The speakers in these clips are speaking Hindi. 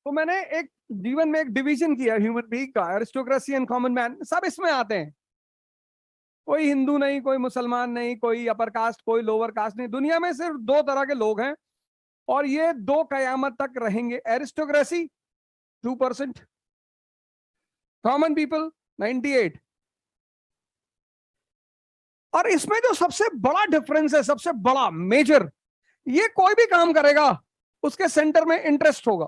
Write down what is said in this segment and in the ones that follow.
तो मैंने एक जीवन में एक डिवीजन किया ह्यूमन बीइंग का, एरिस्टोक्रेसी एंड कॉमन मैन, सब इसमें आते हैं। कोई हिंदू नहीं, कोई मुसलमान नहीं, कोई अपर कास्ट, कोई लोअर कास्ट नहीं। दुनिया में सिर्फ दो तरह के लोग हैं और ये दो कयामत तक रहेंगे। Aristocracy 2%, common people 98। और इसमें जो सबसे बड़ा डिफरेंस है, सबसे बड़ा मेजर, ये कोई भी काम करेगा उसके सेंटर में इंटरेस्ट होगा।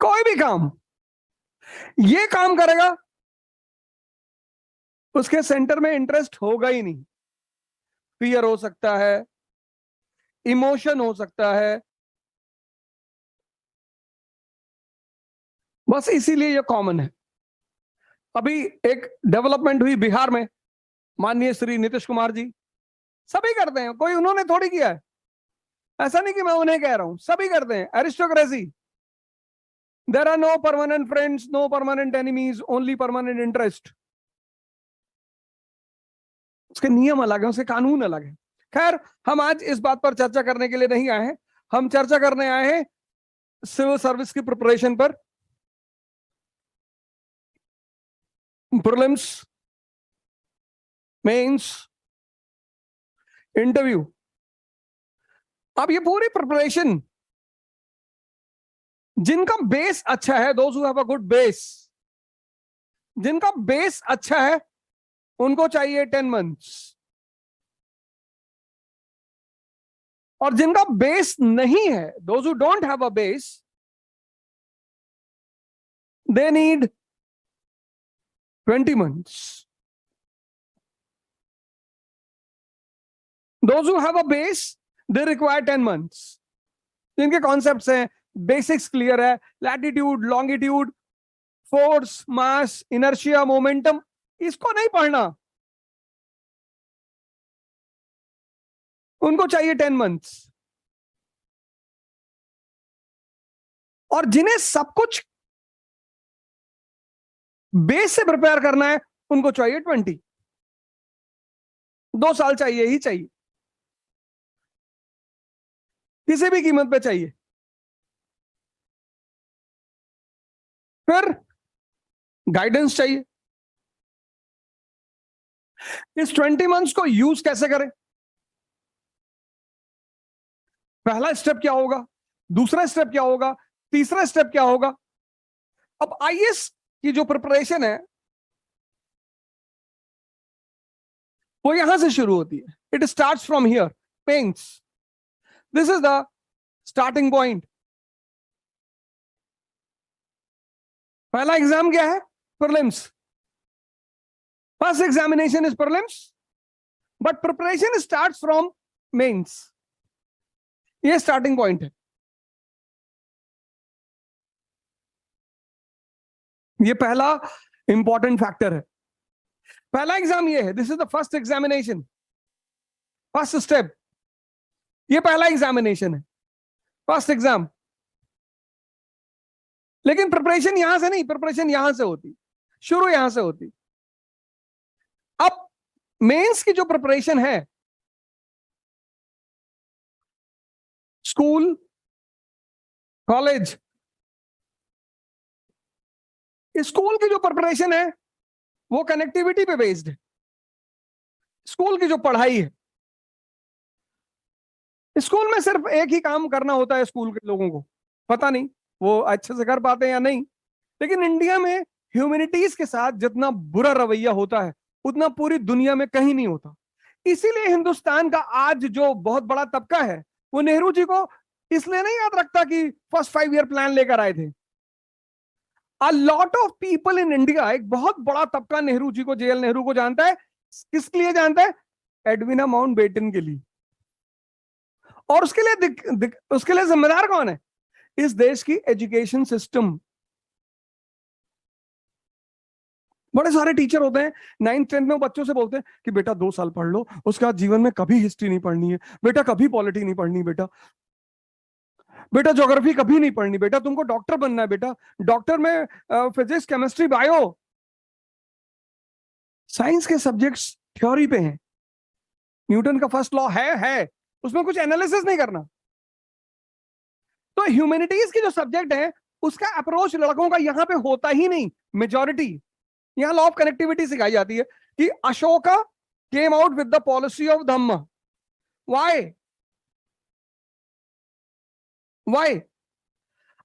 कोई भी काम, ये काम करेगा उसके सेंटर में इंटरेस्ट होगा ही नहीं। फियर हो सकता है, इमोशन हो सकता है, बस इसीलिए ये कॉमन है। अभी एक डेवलपमेंट हुई बिहार में, माननीय श्री नीतीश कुमार जी सभी करते हैं, कोई उन्होंने थोड़ी किया है। ऐसा नहीं कि मैं उन्हें कह रहा हूं, सभी करते हैं। Aristocracy, there are no permanent friends, no permanent enemies, only permanent interest. उसके नियम अलग है, उसके कानून अलग है। खैर, हम आज इस बात पर चर्चा करने के लिए नहीं आए हैं। हम चर्चा करने आए हैं सिविल सर्विस की प्रिपरेशन पर, प्रीलिम्स, मेंस, इंटरव्यू। अब ये पूरी प्रिपरेशन, जिनका बेस अच्छा है, those who have a good base, जिनका बेस अच्छा है उनको चाहिए 10 मंथ्स। और जिनका बेस नहीं है, those who don't have a base, they need 20 months. Those who have a base, they require 10 months. जिनके कॉन्सेप्ट्स हैं, बेसिक्स क्लियर है, लैटिट्यूड, लॉन्गिट्यूड, फोर्स, मास, इनर्शिया, मोमेंटम, इसको नहीं पढ़ना, उनको चाहिए 10 मंथ्स। और जिन्हें सब कुछ बेस से प्रिपेयर करना है उनको चाहिए 20। 2 साल चाहिए ही चाहिए, किसी भी कीमत पे चाहिए। फिर गाइडेंस चाहिए। इस 20 मंथ्स को यूज कैसे करें? पहला स्टेप क्या होगा, दूसरा स्टेप क्या होगा, तीसरा स्टेप क्या होगा? अब आईएएस की जो प्रिपरेशन है वो यहां से शुरू होती है। It starts from here, pens. This is the starting point. पहला एग्जाम क्या है? Prelims. First examination is prelims, but preparation starts from mains. ये स्टार्टिंग पॉइंट है। ये पहला इंपॉर्टेंट फैक्टर है। पहला एग्जाम ये है, this is the first examination, first step. ये पहला एग्जामिनेशन है, फर्स्ट एग्जाम। लेकिन प्रिपरेशन यहां से नहीं, प्रिपरेशन यहां से होती, शुरू यहां से होती। अब मेंस की जो प्रिपरेशन है, स्कूल, कॉलेज, स्कूल की जो प्रिपरेशन है वो कनेक्टिविटी पे बेस्ड है। स्कूल की जो पढ़ाई है, स्कूल में सिर्फ एक ही काम करना होता है स्कूल के लोगों को, पता नहीं वो अच्छे से कर पाते हैं या नहीं। लेकिन इंडिया में ह्यूमैनिटीज के साथ जितना बुरा रवैया होता है उतना पूरी दुनिया में कहीं नहीं होता। इसीलिए हिंदुस्तान का आज जो बहुत बड़ा तबका है वो नेहरू जी को इसलिए नहीं याद रखता कि फर्स्ट 5 ईयर प्लान लेकर आए थे। A lot of people in India, एक बहुत बड़ा तबका नेहरू जी को, जेएल नेहरू को जानता है। किसके लिए जानता है? एडविना माउंट बेटन के लिए। और उसके लिए जिम्मेदार कौन है? इस देश की एजुकेशन सिस्टम। बड़े सारे टीचर होते हैं, 9th 10th में वो बच्चों से बोलते हैं कि बेटा 2 साल पढ़ लो, उसके बाद जीवन में कभी हिस्ट्री नहीं पढ़नी है बेटा, कभी पॉलिटी नहीं पढ़नी बेटा, बेटा ज्योग्राफी कभी नहीं पढ़नी बेटा, तुमको डॉक्टर बनना है बेटा, डॉक्टर में फिजिक्स, केमिस्ट्री, बायो, साइंस के सब्जेक्ट्स थ्योरी पे हैं। न्यूटन का फर्स्ट लॉ है, उसमें कुछ एनालिसिस नहीं करना। तो ह्यूमैनिटीज के जो सब्जेक्ट है उसका अप्रोच लड़कों का यहां पे होता ही नहीं। मेजॉरिटी यहां लॉ ऑफ कनेक्टिविटी सिखाई जाती है कि Ashoka came out with the policy of Dhamma. Why why?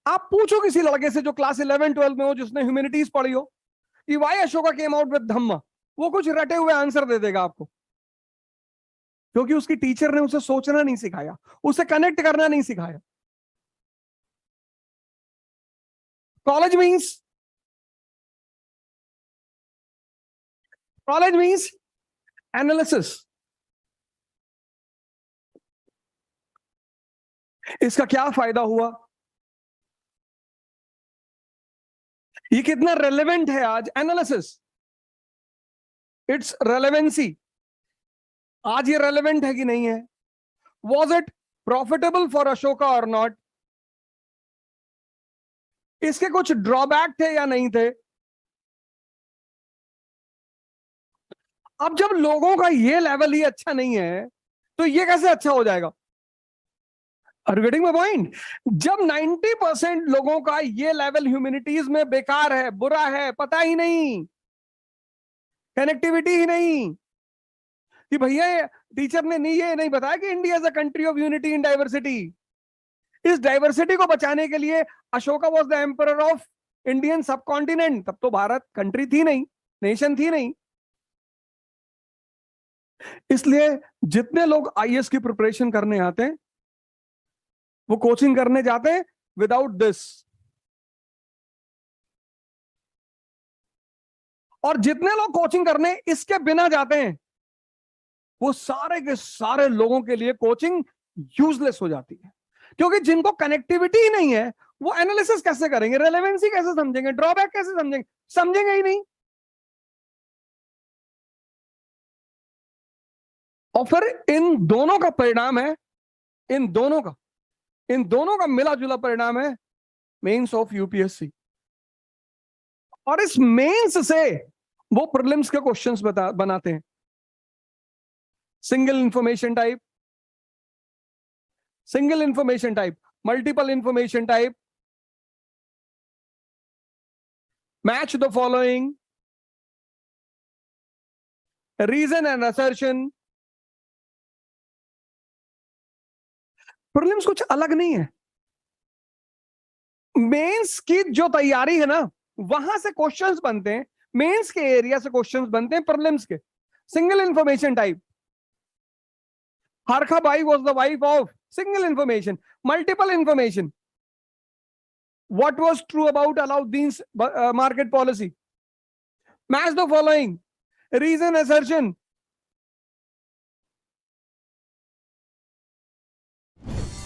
आप पूछो किसी लड़के से जो क्लास 11 12 में हो, जिसने ह्यूमैनिटीज पढ़ी हो, कि why Ashoka came out with Dhamma, वो कुछ रटे हुए आंसर दे देगा आपको, क्योंकि उसकी टीचर ने उसे सोचना नहीं सिखाया, उसे कनेक्ट करना नहीं सिखाया। College means analysis. इसका क्या फायदा हुआ, ये कितना रेलेवेंट है आज, एनालिसिस, इट्स रेलेवेंसी, आज ये रेलेवेंट है कि नहीं है? Was it profitable for Ashoka और नॉट? इसके कुछ ड्रॉबैक थे या नहीं थे? अब जब लोगों का ये लेवल ही अच्छा नहीं है तो ये कैसे अच्छा हो जाएगा? Are you getting my point? जब 90% लोगों का ये लेवल ह्यूमैनिटीज में बेकार है, बुरा है, पता ही नहीं, कनेक्टिविटी ही नहीं, कि भैया टीचर ने ये नहीं बताया कि India is a country of unity in diversity. इस डाइवर्सिटी को बचाने के लिए Ashoka was the emperor of Indian सब कॉन्टिनेंट। तब तो भारत कंट्री थी नहीं, नेशन थी नहीं। इसलिए जितने लोग आईएएस की प्रिपरेशन करने आते हैं वो कोचिंग करने जाते हैं विदाउट दिस, और जितने लोग कोचिंग करने इसके बिना जाते हैं वो सारे के सारे लोगों के लिए कोचिंग यूजलेस हो जाती है, क्योंकि जिनको कनेक्टिविटी ही नहीं है वो एनालिसिस कैसे करेंगे, रेलेवेंसी कैसे समझेंगे, ड्रॉबैक कैसे समझेंगे? समझेंगे ही नहीं। और फिर इन दोनों का परिणाम है, इन दोनों का मिला जुला परिणाम है मेंस ऑफ यूपीएससी। और इस मेंस से वो प्रीलिम्स के क्वेश्चंस बनाते हैं। Single information type, multiple information type, match the following, reason and assertion. Prelims कुछ अलग नहीं है। मेंस की जो तैयारी है ना, वहां से क्वेश्चंस बनते हैं, मेंस के एरिया से क्वेश्चंस बनते हैं प्रीलिम्स के। Single information type, Harkha Bai was the wife of, single information. Multiple information, what was true about Alauddin's market policy, match the following, reason assertion।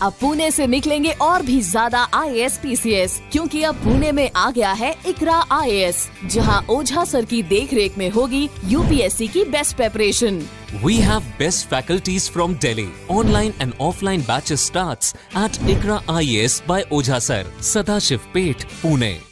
अब पुणे से निकलेंगे और भी ज्यादा IAS PCS, क्योंकि अब पुणे में आ गया है इकरा IAS, जहां ओझा सर की देखरेख में होगी यूपीएससी की best preparation. We have best faculties from Delhi. Online and offline batches starts at Ikra IAS by Ojha Sir, Sadashiv Peth, Pune.